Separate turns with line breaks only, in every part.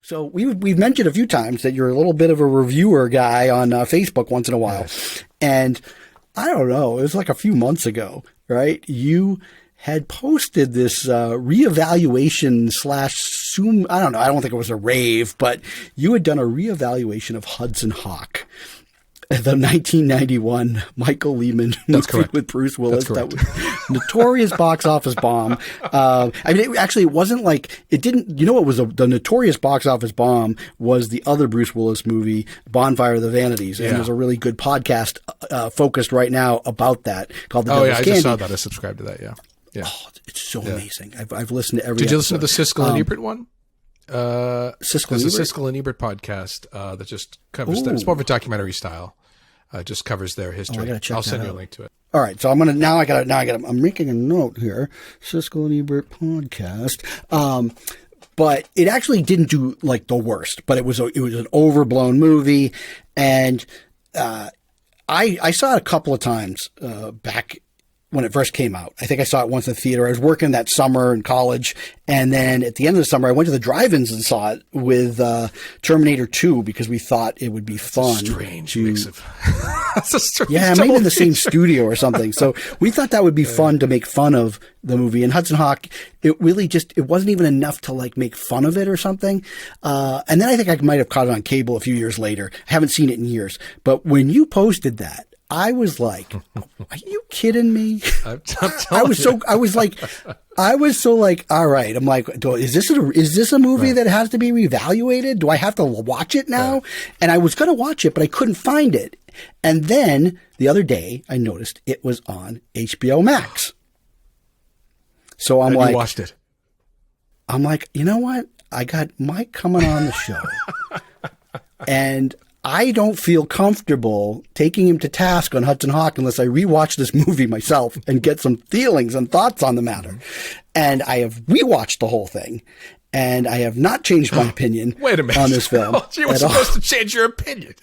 So we've mentioned a few times that you're a little bit of a reviewer guy on Facebook once in a while.
Yes.
And I don't know, it was like a few months ago, right? You had posted this reevaluation / I don't know, I don't think it was a rave, but you had done a reevaluation of Hudson Hawk, the 1991 Michael Lehman movie with Bruce Willis. That was notorious box office bomb. I mean, it wasn't like it didn't. You know what was the notorious box office bomb was the other Bruce Willis movie, Bonfire of the Vanities, and there's a really good podcast focused right now about that called The Devil's Candy.
I just saw that. I subscribed to that. Yeah.
Oh, it's so amazing. I've listened to every.
Did you
episode.
listen to the Siskel and Ebert one?
Siskel
There's a Siskel and Ebert podcast that just covers that. It's more of a documentary style. Just covers their history.
I gotta check
I'll
that
send you a
out.
link to it.
All right, so I'm making a note here. Siskel and Ebert podcast. But it actually didn't do like the worst, but it was an overblown movie, and I saw it a couple of times back when it first came out. I think I saw it once in the theater. I was working that summer in college, and then at the end of the summer, I went to the drive-ins and saw it with Terminator 2 because we thought it would be fun.
Strange mix of. That's a strange.
Yeah, maybe in the same studio or something. So we thought that would be fun to make fun of the movie. And Hudson Hawk, it really it wasn't even enough to like make fun of it or something. And then I think I might have caught it on cable a few years later. I haven't seen it in years. But when you posted that, I was like, "Are you kidding me?" I was so like, all right. I'm like, is this a movie that has to be reevaluated? Do I have to watch it now? And I was going to watch it, but I couldn't find it. And then the other day, I noticed it was on HBO Max. So I'm like,
you watched it.
I'm like, you know what? I got Mike coming on the show, and I don't feel comfortable taking him to task on Hudson Hawk unless I rewatch this movie myself and get some feelings and thoughts on the matter. And I have rewatched the whole thing, and I have not changed my opinion
Wait a minute.
on this film.
You were supposed to change your opinion.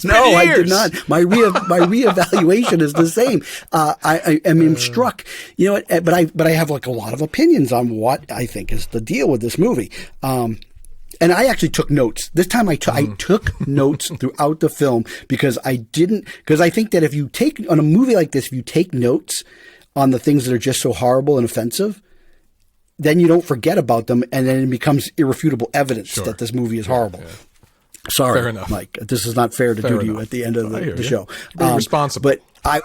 No, I did not. My reevaluation is the same. I am struck, you know, but I have like a lot of opinions on what I think is the deal with this movie. And I actually took notes. This time I took notes throughout the film because I think that if you take, on a movie like this, if you take notes on the things that are just so horrible and offensive, then you don't forget about them, and then it becomes irrefutable evidence that this movie is horrible. Yeah. Sorry,
fair enough.
Mike. This is not fair to do to you at the end of the show.
Being responsible.
But I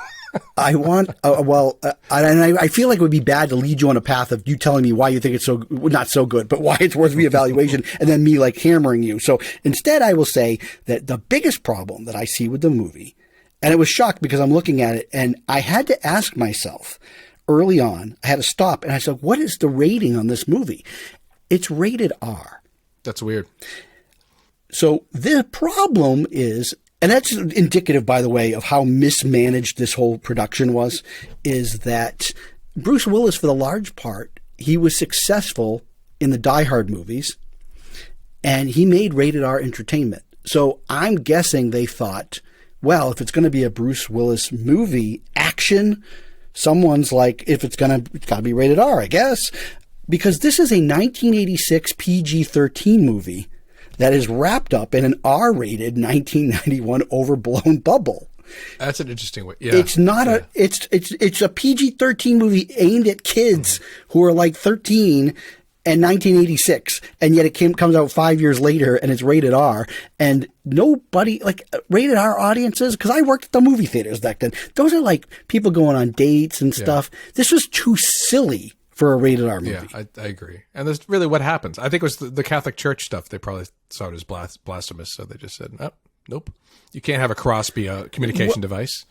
want, I feel like it would be bad to lead you on a path of you telling me why you think it's not so good, but why it's worth reevaluation, and then me like hammering you. So instead, I will say that the biggest problem that I see with the movie, and it was shocked because I'm looking at it, and I had to ask myself early on, I had to stop, and I said, what is the rating on this movie? It's rated R.
That's weird.
So the problem is, and that's indicative, by the way, of how mismanaged this whole production was, is that Bruce Willis, for the large part, he was successful in the Die Hard movies, and he made rated R entertainment. So I'm guessing they thought, well, if it's going to be a Bruce Willis movie, action, someone's like, it's got to be rated R, I guess, because this is a 1986 PG-13 movie that is wrapped up in an R-rated 1991 overblown bubble.
That's an interesting way. Yeah,
it's not it's a PG-13 movie aimed at kids who are like 13 and 1986, and yet it comes out 5 years later and it's rated R. And nobody, like rated R audiences, because I worked at the movie theaters back then. Those are like people going on dates and stuff. This was too silly for a rated R movie.
Yeah, I agree. And that's really what happens. I think it was the Catholic Church stuff. They probably saw it as blasphemous, so they just said, nope. You can't have a cross be a communication device.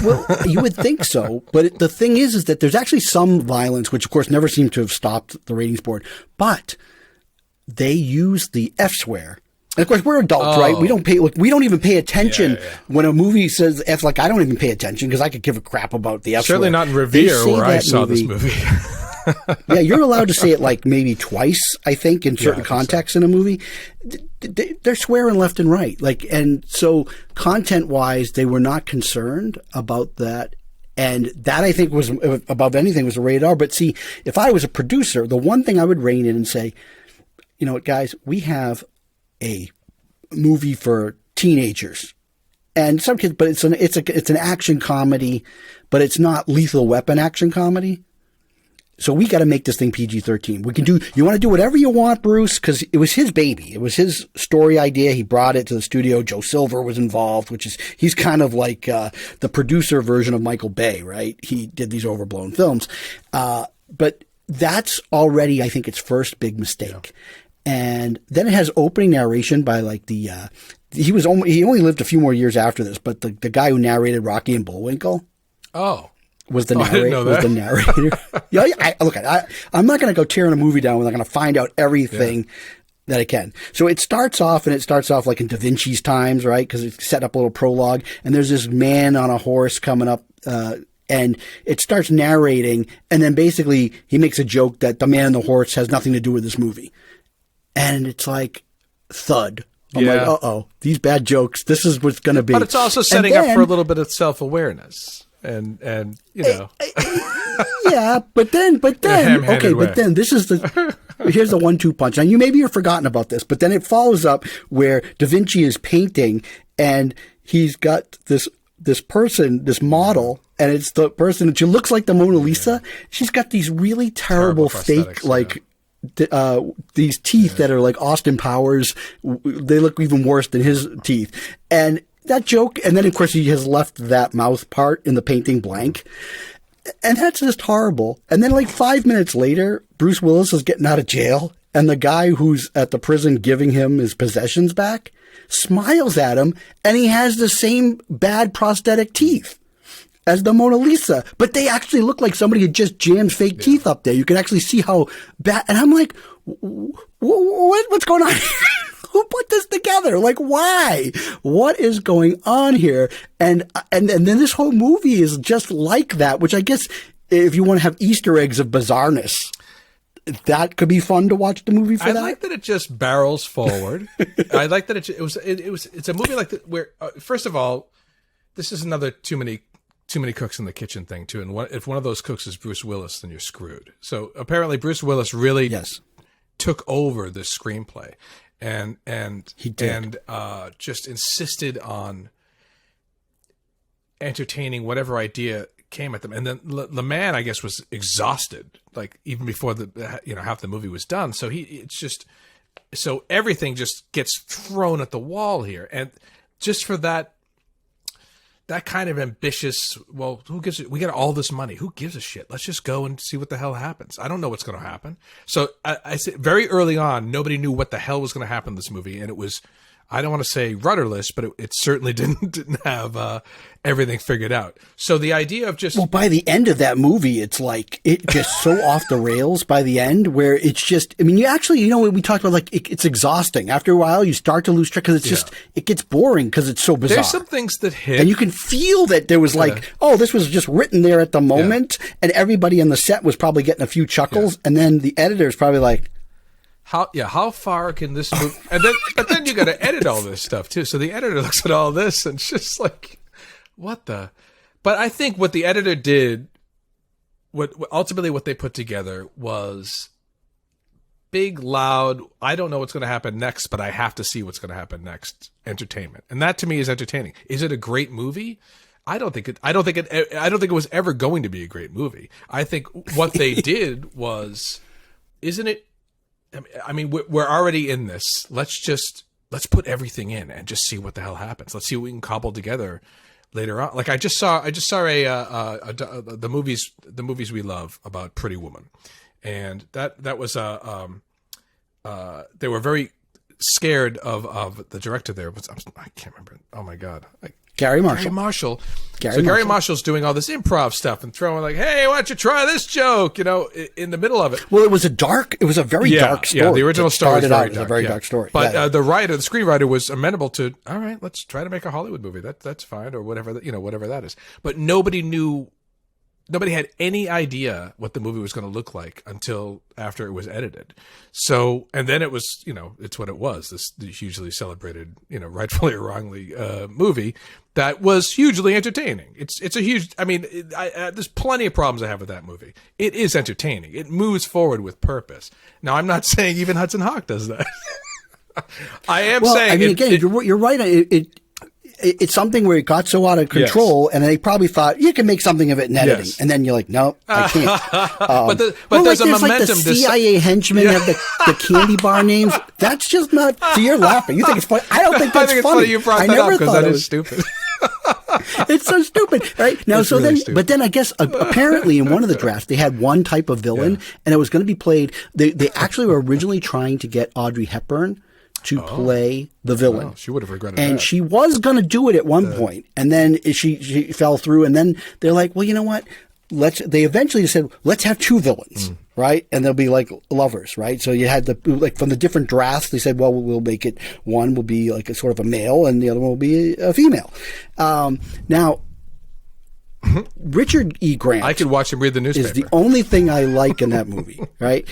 Well, you would think so. But the thing is that there's actually some violence, which of course never seemed to have stopped the ratings board. But they use the F swear. And of course, we're adults, right? We don't even pay attention when a movie says F. Like, I don't even pay attention because I could give a crap about the F
Certainly
swear.
not in Revere where I saw this movie.
Yeah, you're allowed to say it like maybe twice, I think, in certain contexts in a movie. They're swearing left and right. Like, and so content-wise, they were not concerned about that. And that, I think, was above anything was a rated R. But see, if I was a producer, the one thing I would rein in and say, you know what, guys, we have a movie for teenagers and some kids, but it's an action comedy, but it's not Lethal Weapon action comedy. So we got to make this thing PG-13. You want to do whatever you want, Bruce, because it was his baby. It was his story idea. He brought it to the studio. Joe Silver was involved, he's kind of like the producer version of Michael Bay, right? He did these overblown films. But that's already, I think, its first big mistake. Yeah. And then it has opening narration by like he only lived a few more years after this, but the guy who narrated Rocky and Bullwinkle.
Oh.
Was the narrator? Yeah, I'm not going to go tearing a movie down when I'm going to find out everything that I can. So it starts off like in Da Vinci's times, right? Because it's set up a little prologue, and there's this man on a horse coming up, and it starts narrating, and then basically he makes a joke that the man on the horse has nothing to do with this movie, and it's like thud. I'm like, uh-oh, these bad jokes. This is what's going to be.
But it's also setting up for a little bit of self-awareness. And you know,
yeah, but then okay, but then this is here's the 1-2 punch. And you've forgotten about this, but then it follows up where Da Vinci is painting, and he's got this person, this model, and it's the person that she looks like the Mona Lisa. She's got these really terrible fake these teeth that are like Austin Powers. They look even worse than his teeth, and that joke, and then of course he has left that mouth part in the painting blank, and that's just horrible. And then like 5 minutes later, Bruce Willis is getting out of jail, and the guy who's at the prison giving him his possessions back smiles at him, and he has the same bad prosthetic teeth as the Mona Lisa, but they actually look like somebody had just jammed fake teeth up there. You can actually see how bad, and I'm like, what's going on? Who put this together? Like, why? What is going on here? And then this whole movie is just like that, which I guess if you want to have Easter eggs of bizarreness, that could be fun to watch the movie for that.
I like that it just barrels forward. I like that it's a movie like that where, first of all, this is another too many cooks in the kitchen thing too. And if one of those cooks is Bruce Willis, then you're screwed. So apparently Bruce Willis really took over this screenplay. And
he did.
And just insisted on entertaining whatever idea came at them. And then the man, I guess, was exhausted, like even before half the movie was done. So so everything just gets thrown at the wall here. And just for that kind of ambitious, well, who gives it? We got all this money. Who gives a shit? Let's just go and see what the hell happens. I don't know what's going to happen. So I said very early on, nobody knew what the hell was going to happen in this movie. And it was, I don't want to say rudderless, but it certainly didn't have everything figured out. So the idea of just...
Well, by the end of that movie, it's like, it just so off the rails by the end where it's just, I mean, you actually, we talked about like, it's exhausting. After a while, you start to lose track because it's just, it gets boring because it's so bizarre.
There's some things that hit.
And you can feel that there was like, this was just written there at the moment. And everybody on the set was probably getting a few chuckles. And then the editor's probably like,
how far can this move? But then you got to edit all this stuff too. So the editor looks at all this and it's just like, what the? But I think what the editor did, ultimately what they put together was big, loud, I don't know what's going to happen next, but I have to see what's going to happen next. Entertainment. And that to me is entertaining. Is it a great movie? I don't think it was ever going to be a great movie. I think what they did was, isn't it? I mean, we're already in this. Let's put everything in and just see what the hell happens. Let's see what we can cobble together later on. Like I just saw the movies we love about Pretty Woman, and that was they were very scared of the director there. I can't remember. Oh my God.
Gary Marshall.
Gary Marshall's doing all this improv stuff and throwing like, "Hey, why don't you try this joke?" In the middle of it.
Well, it was a very dark story.
Yeah, the original story was
a very dark story.
But the screenwriter was amenable to, all right, let's try to make a Hollywood movie. That's fine, or whatever whatever that is. But nobody had any idea what the movie was going to look like until after it was edited. So, and then it was, it's what it was, this hugely celebrated, rightfully or wrongly, movie that was hugely entertaining. It's a huge, there's plenty of problems I have with that movie. It is entertaining. It moves forward with purpose. Now, I'm not saying even Hudson Hawk does that. I am
Well,
saying.
I mean, again, you're right. It's something where it got so out of control, and they probably thought you can make something of it in editing, and then you're like, no, I can't.
but there's a momentum.
Like the CIA henchmen have the candy bar names. That's just not. So you're laughing. You think it's funny? I don't think that's funny.
You brought that up because that is stupid.
It's so stupid, right? Now, so really then, stupid. But then I guess apparently in one of the drafts they had one type of villain, and it was going to be played. They actually were originally trying to get Audrey Hepburn to play the villain.
Oh, she would have regretted
and
that.
she was going to do it at one point, and then she fell through, and then they're like, well, you know what? They eventually said, let's have two villains, right? And they'll be like lovers, right? So you had from the different drafts, they said, well, we'll make it, one will be like a sort of a male and the other one will be a female. Now, Richard E. Grant.
I could watch him read the newspaper.
Is the only thing I like in that movie, right?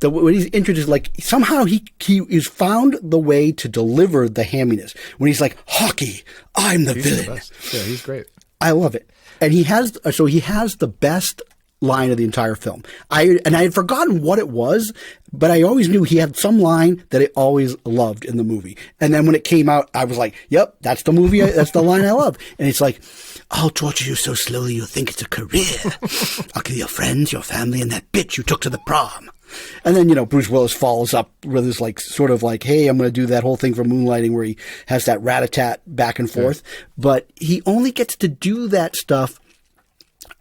When he's introduced, like somehow he has found the way to deliver the hamminess. When he's like, Hawky, I'm the villain. The best.
Yeah, he's great.
I love it. And he has the best line of the entire film. I had forgotten what it was, but I always knew he had some line that I always loved in the movie. And then when it came out, I was like, yep, that's the movie. That's the line I love. And it's like, I'll torture you so slowly you'll think it's a career. I'll kill your friends, your family, and that bitch you took to the prom. And then, Bruce Willis follows up with this sort of like, hey, I'm going to do that whole thing from Moonlighting where he has that rat-a-tat back and forth. Yeah. But he only gets to do that stuff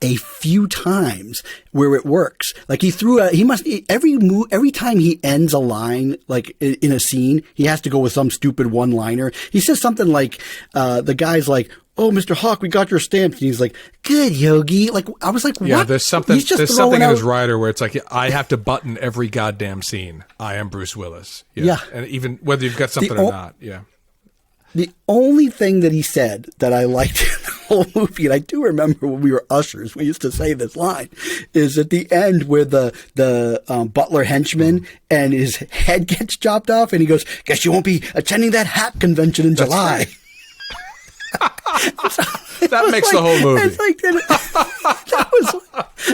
a few times where it works. Like every time he ends a line, like in a scene, he has to go with some stupid one-liner. He says something like, the guy's like, oh, Mr. Hawk, we got your stamps. And he's like, good, Yogi. Like, I was like, what?
Yeah, there's something in his rider where it's like, I have to button every goddamn scene. I am Bruce Willis. Yeah. And even whether you've got something or not. Yeah.
The only thing that he said that I liked in the whole movie, and I do remember when we were ushers, we used to say this line, is at the end where the butler henchman and his head gets chopped off, and he goes, guess you won't be attending that hat convention in July.
That makes the whole movie.
It's like,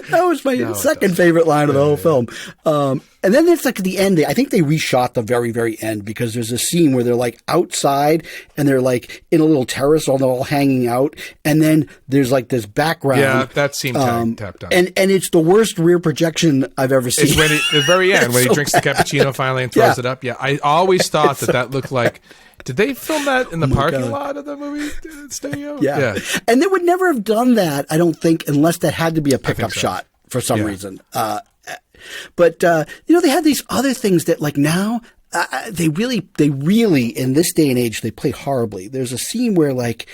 that was my second favorite line of the whole film. And then it's like at the end, I think they reshot the very, very end because there's a scene where they're like outside and they're like in a little terrace, all they're all hanging out. And then there's like this background.
Yeah, that seemed tapped on.
And it's the worst rear projection I've ever seen.
It's when at the very end, when he drinks the cappuccino finally and throws it up. Yeah, I always thought that looked like... Did they film that in the parking lot of the movie studio?
Yeah. And they would never have done that, I don't think, unless that had to be a pickup shot for some reason. But they had these other things that, like, now they really, in this day and age, they play horribly. There's a scene where, like,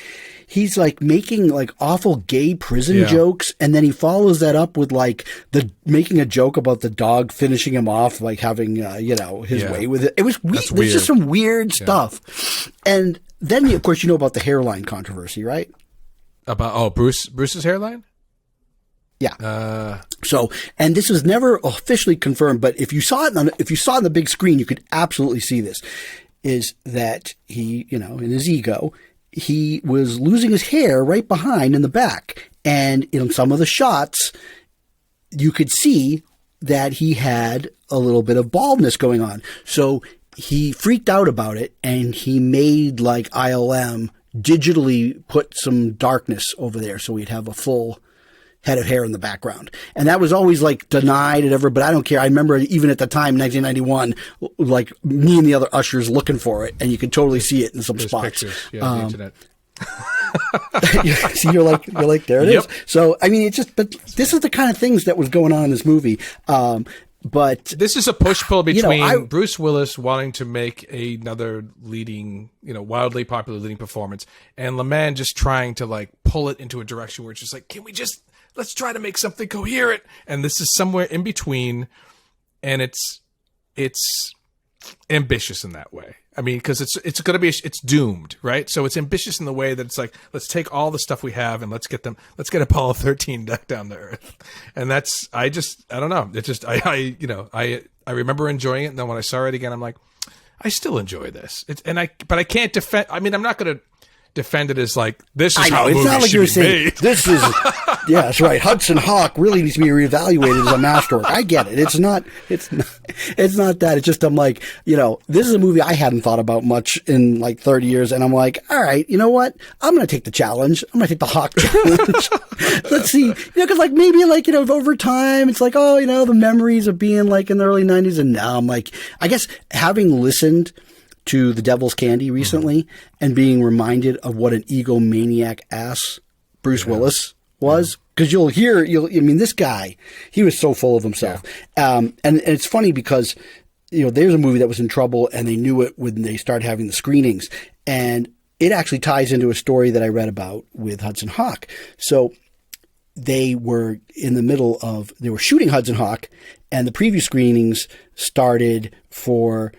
he's like making like awful gay prison jokes, and then he follows that up with like making a joke about the dog finishing him off, like having his way with it. It was weird. There's just some weird stuff. And then of course about the hairline controversy, right?
About Bruce's hairline?
Yeah. And this was never officially confirmed, but if you saw it on the big screen, you could absolutely see this. Is that he, in his ego, he was losing his hair right behind in the back. And in some of the shots, you could see that he had a little bit of baldness going on. So he freaked out about it, and he made like ILM digitally put some darkness over there so he'd have a full head of hair in the background. And that was always like denied and ever, but I don't care. I remember even at the time, 1991, like me and the other ushers looking for it, and you could totally see it in some spots.
Pictures. Yeah, the internet.
See, you're like, there it is. So, I mean, but this is the kind of things that was going on in this movie. But
this is a push-pull between Bruce Willis wanting to make another leading, wildly popular leading performance, and LeMan just trying to like pull it into a direction where it's just like, let's try to make something coherent. And this is somewhere in between, and it's ambitious in that way. I mean, because it's going to be, it's doomed, right? So it's ambitious in the way that it's like, let's take all the stuff we have and let's get Apollo 13 down to Earth. And that's, I don't know. It's just, I remember enjoying it. And then when I saw it again, I'm like, I still enjoy this. But I can't defend, I mean, I'm not going to defend it as like, this is
I know,
how
it's
movies
not like
should
you're
be
saying,
made.
this is, yeah, that's right. Hudson Hawk really needs to be reevaluated as a masterwork. I get it. It's not that. It's just, I'm like, this is a movie I hadn't thought about much in like 30 years. And I'm like, all right, you know what? I'm going to take the challenge. I'm going to take the Hawk challenge. Let's see, cause like maybe like, over time, it's like, oh, the memories of being like in the early 90s. And now I'm like, I guess having listened to The Devil's Candy recently and being reminded of what an egomaniac ass Bruce Willis was, because this guy, he was so full of himself. And it's funny because, there's a movie that was in trouble and they knew it when they started having the screenings, and it actually ties into a story that I read about with Hudson Hawk. So they were in the middle of, they were shooting Hudson Hawk, and the preview screenings started for,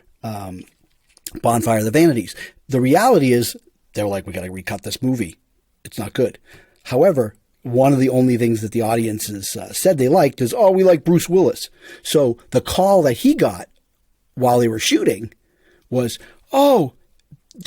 Bonfire of the Vanities. The reality is they were like, we got to recut this movie. It's not good. However, one of the only things that the audiences said they liked is, we like Bruce Willis. So the call that he got while they were shooting was,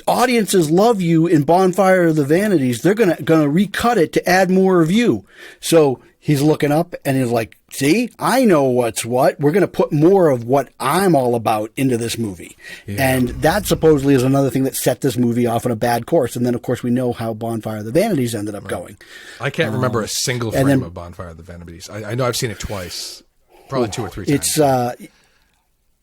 audiences love you in Bonfire of the Vanities. They're gonna recut it to add more of you. So he's looking up and he's like, see, I know what's what. We're going to put more of what I'm all about into this movie. Yeah. And that supposedly is another thing that set this movie off on a bad course. And then, of course, we know how Bonfire of the Vanities ended up going.
I can't remember a single frame of Bonfire of the Vanities. I know I've seen it twice, probably 2 or 3 times.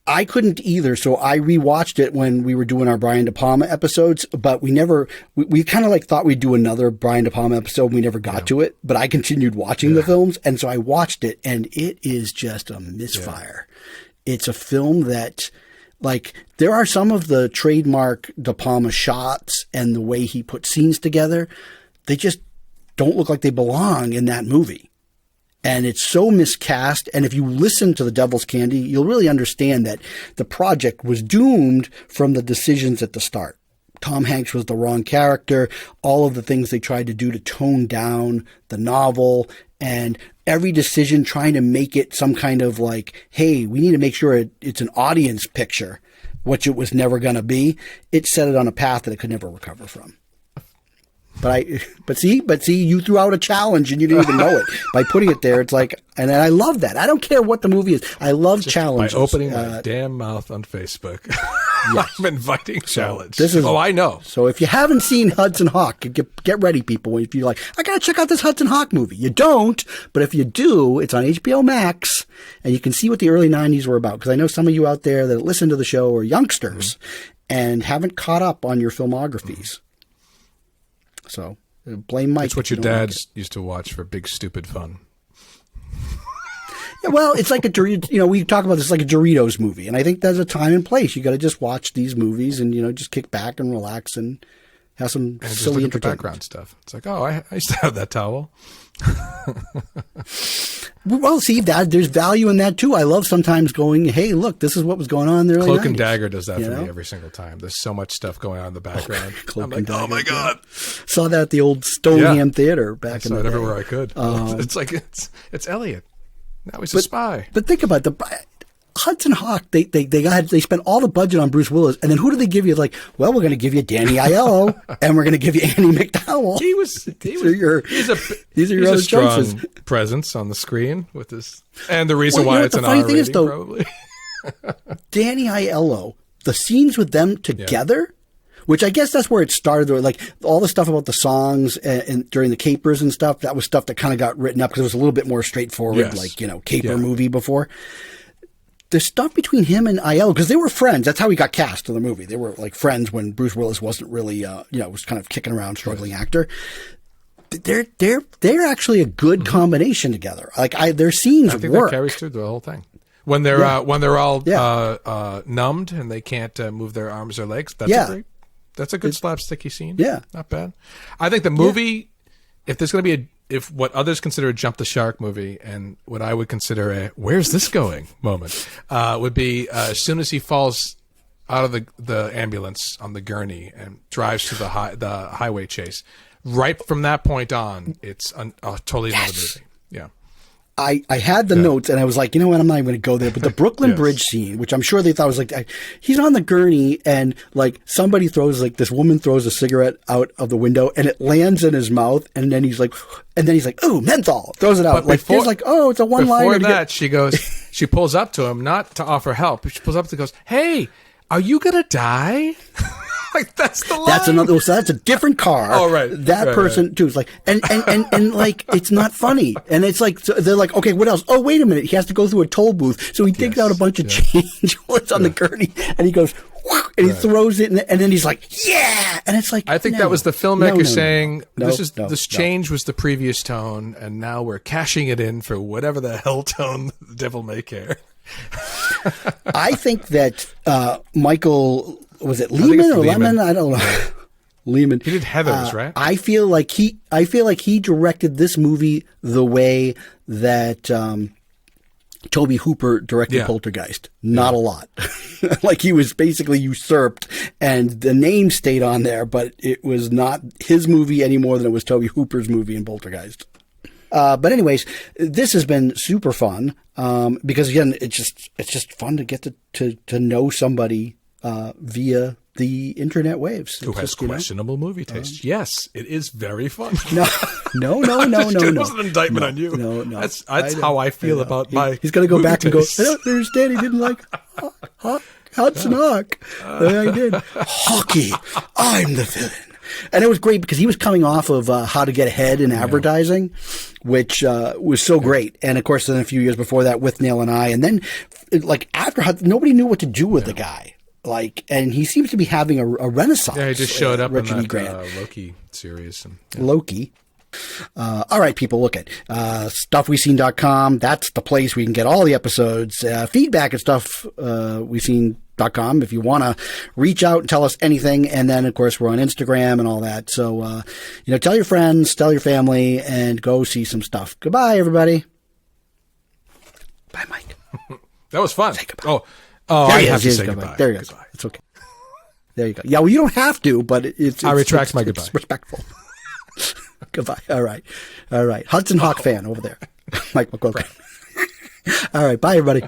I couldn't either, so I rewatched it when we were doing our Brian De Palma episodes, but we kind of like thought we'd do another Brian De Palma episode, and we never got to it, but I continued watching the films, and so I watched it, and it is just a misfire. Yeah. It's a film that, like, there are some of the trademark De Palma shots and the way he put scenes together, they just don't look like they belong in that movie. And it's so miscast. And if you listen to The Devil's Candy, you'll really understand that the project was doomed from the decisions at the start. Tom Hanks was the wrong character. All of the things they tried to do to tone down the novel, and every decision trying to make it some kind of like, hey, we need to make sure it's an audience picture, which it was never going to be. It set it on a path that it could never recover from. But see, you threw out a challenge and you didn't even know it by putting it there. It's like, and I love that. I don't care what the movie is. I love just challenges.
By opening my damn mouth on Facebook, yes. I'm inviting challenge. I know.
So if you haven't seen Hudson Hawk, get ready, people. If you're like, I got to check out this Hudson Hawk movie. You don't, but if you do, it's on HBO Max and you can see what the early 90s were about. Because I know some of you out there that listen to the show are youngsters and haven't caught up on your filmographies. So blame Mike.
It's what your dads used to watch for big stupid fun.
Yeah, well, it's like we talk about this like a Doritos movie, and I think there's a time and place. You got to just watch these movies and just kick back and relax and have some silly entertainment.
Background stuff. It's like, I used to have that towel.
Well, see, there's value in that too. I love sometimes going, hey, look, this is what was going on in the early 90s.
Cloak and Dagger does that for me every single time. There's so much stuff going on in the background.
I'm like,
oh my God.
Saw that at the old Stoneham Theater back in the day.
Everywhere I could. It's like, it's Elliot. Now he's a spy.
But think about Hudson Hawk, they spent all the budget on Bruce Willis, and then who do they give you? It's like, well, we're going to give you Danny Aiello, and we're going to give you Annie McDowell. These are your other
strong
choices.
Presence on the screen with this, and the reason why it's an R rating, probably.
Danny Aiello, the scenes with them together, which I guess that's where it started. Like all the stuff about the songs and during the capers and stuff, that was stuff that kind of got written up because it was a little bit more straightforward, caper movie before. The stuff between him and Aiello, because they were friends. That's how he got cast in the movie. They were like friends when Bruce Willis wasn't really, was kind of kicking around, struggling actor. They're actually a good combination together. Like their scenes
I think
work.
That carries through the whole thing. When they're all numbed and they can't move their arms or legs, that's a good slapsticky scene.
Yeah,
not bad. I think the movie, if there's going to be if what others consider a jump the shark movie and what I would consider a where's this going moment would be as soon as he falls out of the ambulance on the gurney and drives to the highway chase. Right from that point on, it's totally another movie. Yeah.
I had the notes and I was like, you know what, I'm not even going to go there. But the Brooklyn Bridge scene, which I'm sure they thought was like, he's on the gurney and like somebody throws like this woman throws a cigarette out of the window and it lands in his mouth. And then he's like, ooh, menthol, throws it out.
But
like, there's like, oh, it's a one liner.
Before that, she goes, she pulls up to him, not to offer help. She pulls up to goes, hey, are you going to die? Like that's the line.
That's another. So that's a different car.
Oh right.
That person too is like, and like it's not funny. And it's like so they're like, okay, what else? Oh wait a minute, he has to go through a toll booth. So he digs out a bunch of change while it's on the gurney, and he goes, and he throws it, and then he's like, yeah. And it's like,
I think that was the filmmaker saying, this change was the previous tone, and now we're cashing it in for whatever the hell tone the devil may care.
I think that Michael. Was it Lehman or Lemon? I don't know. Lehman.
He did Heathers, right?
I feel like he directed this movie the way that Tobe Hooper directed Poltergeist. Not a lot. Like he was basically usurped, and the name stayed on there, but it was not his movie any more than it was Tobe Hooper's movie in Poltergeist. But anyways, this has been super fun because again, it's just fun to get to know somebody via the internet waves.
Who has questionable movie taste. Yes, it is very fun.
No.
It wasn't an indictment on you.
No.
That's how I feel about my
He's going to go back
taste.
And go, I don't understand. He didn't like Hudson Hawk. I did. Hockey. I'm the villain. And it was great because he was coming off of How to Get Ahead in Advertising, which was so great. And, of course, then a few years before that with Nail and I. And then, like, after nobody knew what to do with the guy. Like, and he seems to be having a renaissance.
Yeah, he just showed up in that Loki series.
Loki. All right, people, look at stuffweseen.com. That's the place where you can get all the episodes. Feedback at stuffweseen.com if you want to reach out and tell us anything. And then, of course, we're on Instagram and all that. So, tell your friends, tell your family, and go see some stuff. Goodbye, everybody. Bye, Mike.
That was fun.
Say goodbye.
Oh, I have to say goodbye.
There you go. It's okay. There you go. Yeah, well, you don't have to, but it's
I retract my goodbye.
It's respectful. Goodbye. All right. Hudson Hawk fan over there. Mike McQuilkin. All right. Bye, everybody.